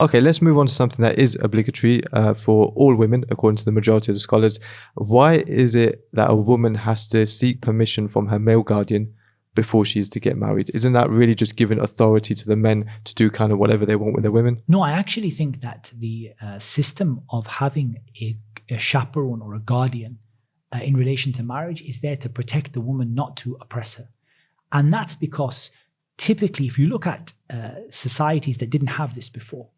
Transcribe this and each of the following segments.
Okay, let's move on to something that is obligatory for all women, according to the majority of the scholars. Why is it that a woman has to seek permission from her male guardian before she is to get married? Isn't that really just giving authority to the men to do kind of whatever they want with the women? No, I actually think that the system of having a chaperone or a guardian in relation to marriage is there to protect the woman, not to oppress her. And that's because typically, if you look at societies that didn't have this before,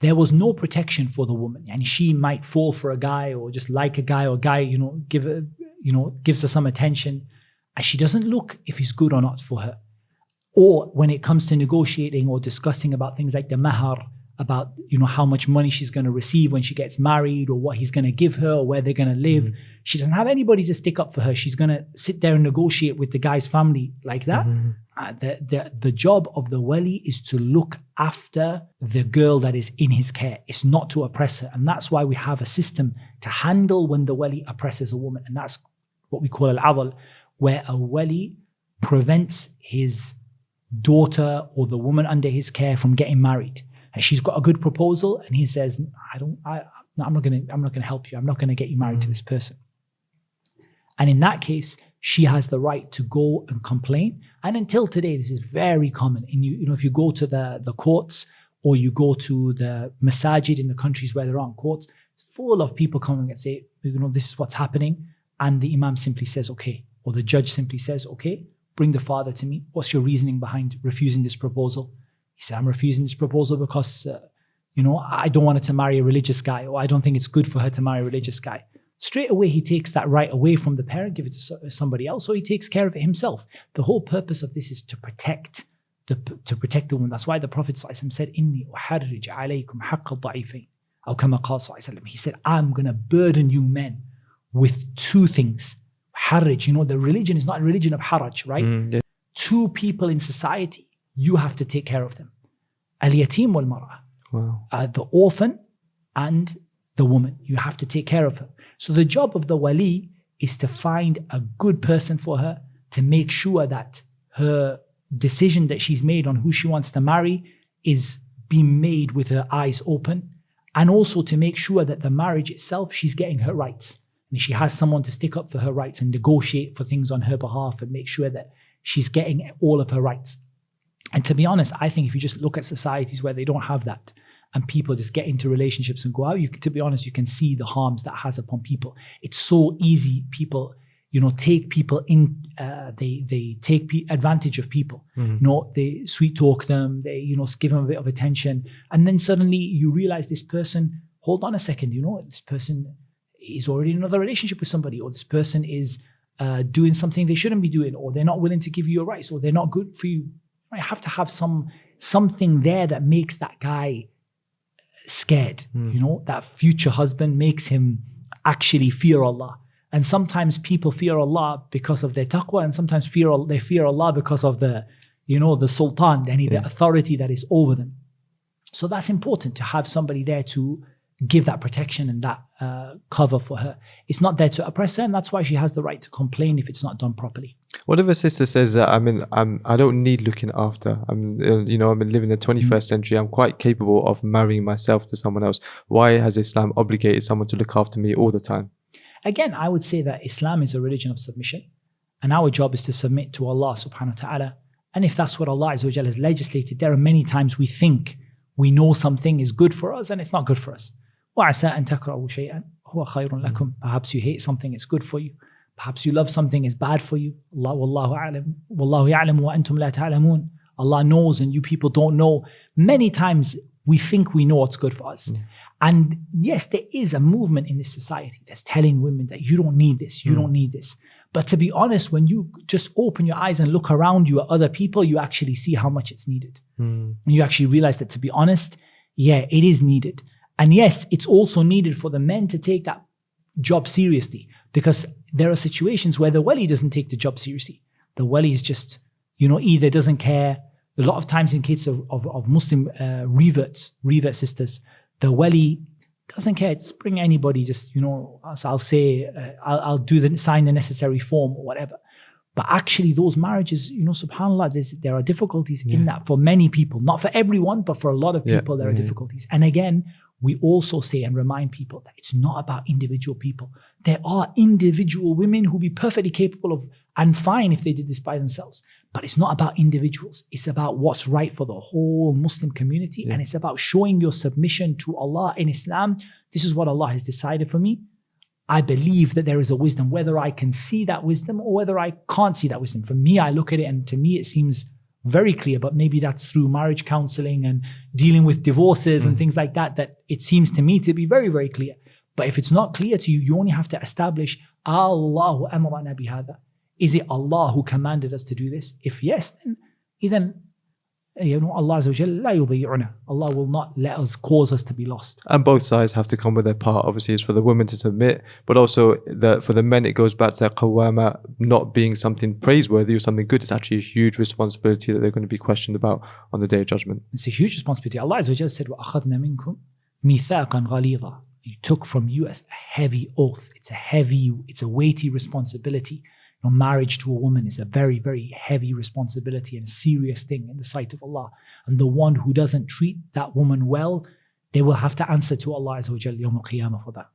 there was no protection for the woman. And she might fall for a guy or just like a guy, or guy, gives her some attention. And she doesn't look if he's good or not for her. Or when it comes to negotiating or discussing about things like the mahar, about how much money she's going to receive when she gets married, or what he's going to give her, or where they're going to live. She doesn't have anybody to stick up for her. She's going to sit there and negotiate with the guy's family like that. The job of the wali is to look after the girl that is in his care. It's not to oppress her. And that's why we have a system to handle when the wali oppresses a woman. And that's what we call al-adl, where a wali prevents his daughter or the woman under his care from getting married. And she's got a good proposal, and he says, I'm not going to help you. I'm not going to get you married to this person. And in that case, she has the right to go and complain. And until today, this is very common. And if you go to the courts, or you go to the masajid in the countries where there aren't courts, it's full of people coming and say, this is what's happening. And the imam simply says, okay. Or the judge simply says, okay, bring the father to me. What's your reasoning behind refusing this proposal? He said, I'm refusing this proposal because, I don't want her to marry a religious guy, or I don't think it's good for her to marry a religious guy. Straight away, he takes that right away from the parent, give it to somebody else, or he takes care of it himself. The whole purpose of this is to protect the woman. That's why the Prophet ﷺ said, Inni uharrij alaykum haqqa da'ifayn. Aw kama qala ﷺ. He said, I'm going to burden you men with two things. Haraj, the religion is not a religion of haraj, right? Yeah. Two people in society, you have to take care of them. Al-yatim wal-mar'a. Wow. The orphan and the woman. You have to take care of her. So the job of the wali is to find a good person for her, to make sure that her decision that she's made on who she wants to marry is being made with her eyes open, and also to make sure that the marriage itself, she's getting her rights. And she has someone to stick up for her rights and negotiate for things on her behalf and make sure that she's getting all of her rights. And to be honest, I think if you just look at societies where they don't have that, and people just get into relationships and go out, to be honest, you can see the harms that has upon people. It's so easy. People, take people in, they take advantage of people. They sweet talk them, they, give them a bit of attention. And then suddenly you realize this person, hold on a second, this person is already in another relationship with somebody, or this person is doing something they shouldn't be doing, or they're not willing to give you your rights, or they're not good for you. You have to have something there that makes that guy scared. That future husband makes him actually fear Allah. And sometimes people fear Allah because of their taqwa, and sometimes they fear Allah because of the sultan, the authority that is over them. So that's important, to have somebody there to give that protection and that cover for her. It's not there to oppress her, and that's why she has the right to complain if it's not done properly. What if a sister says that I don't need looking after? I'm living in the 21st century. I'm quite capable of marrying myself to someone else. Why has Islam obligated someone to look after me all the time? Again, I would say that Islam is a religion of submission, and our job is to submit to Allah subhanahu wa ta'ala. And if that's what Allah Azza wa Jalla has legislated, there are many times we think we know something is good for us and it's not good for us. وَعَسَىٰ أَن تَكْرَهُوا شَيْئًا هُوَ خَيْرٌ لَكُمْ. Perhaps you hate something, it's good for you. Perhaps you love something, it's bad for you. Wallahu a'lam. Wallahu ya'lamu wa antum la ta'lamun. Allah knows and you people don't know. Many times we think we know what's good for us. And yes, there is a movement in this society that's telling women that you don't need this, you don't need this. But to be honest, when you just open your eyes and look around you at other people, you actually see how much it's needed. And you actually realize that, to be honest, yeah, it is needed. And yes, it's also needed for the men to take that job seriously, because there are situations where the wali doesn't take the job seriously. The wali is just, either doesn't care. A lot of times in cases of Muslim revert sisters, the wali doesn't care. Just bring anybody, just, I'll say, I'll sign the necessary form or whatever. But actually those marriages, subhanAllah, there are difficulties in that for many people. Not for everyone, but for a lot of people there are difficulties. And again, we also say and remind people that it's not about individual people. There are individual women who be perfectly capable of and fine if they did this by themselves. But it's not about individuals. It's about what's right for the whole Muslim community. And it's about showing your submission to Allah in Islam. This is what Allah has decided for me. I believe that there is a wisdom, whether I can see that wisdom or whether I can't see that wisdom. For me, I look at it and to me it seems very clear, but maybe that's through marriage counseling and dealing with divorces and things like that, that it seems to me to be very, very clear. But if it's not clear to you, you only have to establish, Allahu amrana bihada. Is it Allah who commanded us to do this? If yes, then Allah Azza wa Jalla la yudhi'una. Allah will not let us cause us to be lost. And both sides have to come with their part. Obviously, it's for the women to submit, but also for the men, it goes back to that qawwama not being something praiseworthy or something good. It's actually a huge responsibility that they're going to be questioned about on the Day of Judgment. It's a huge responsibility. Allah Azza wa Jalla said, وَأَخَذْنَا مِنْكُمْ مِيثَاقًا غَلِيظًا. He took from you a heavy oath. It's a weighty responsibility. Marriage to a woman is a very, very heavy responsibility and a serious thing in the sight of Allah. And the one who doesn't treat that woman well, they will have to answer to Allah Azza wa Jalla Yawm al-Qiyamah for that.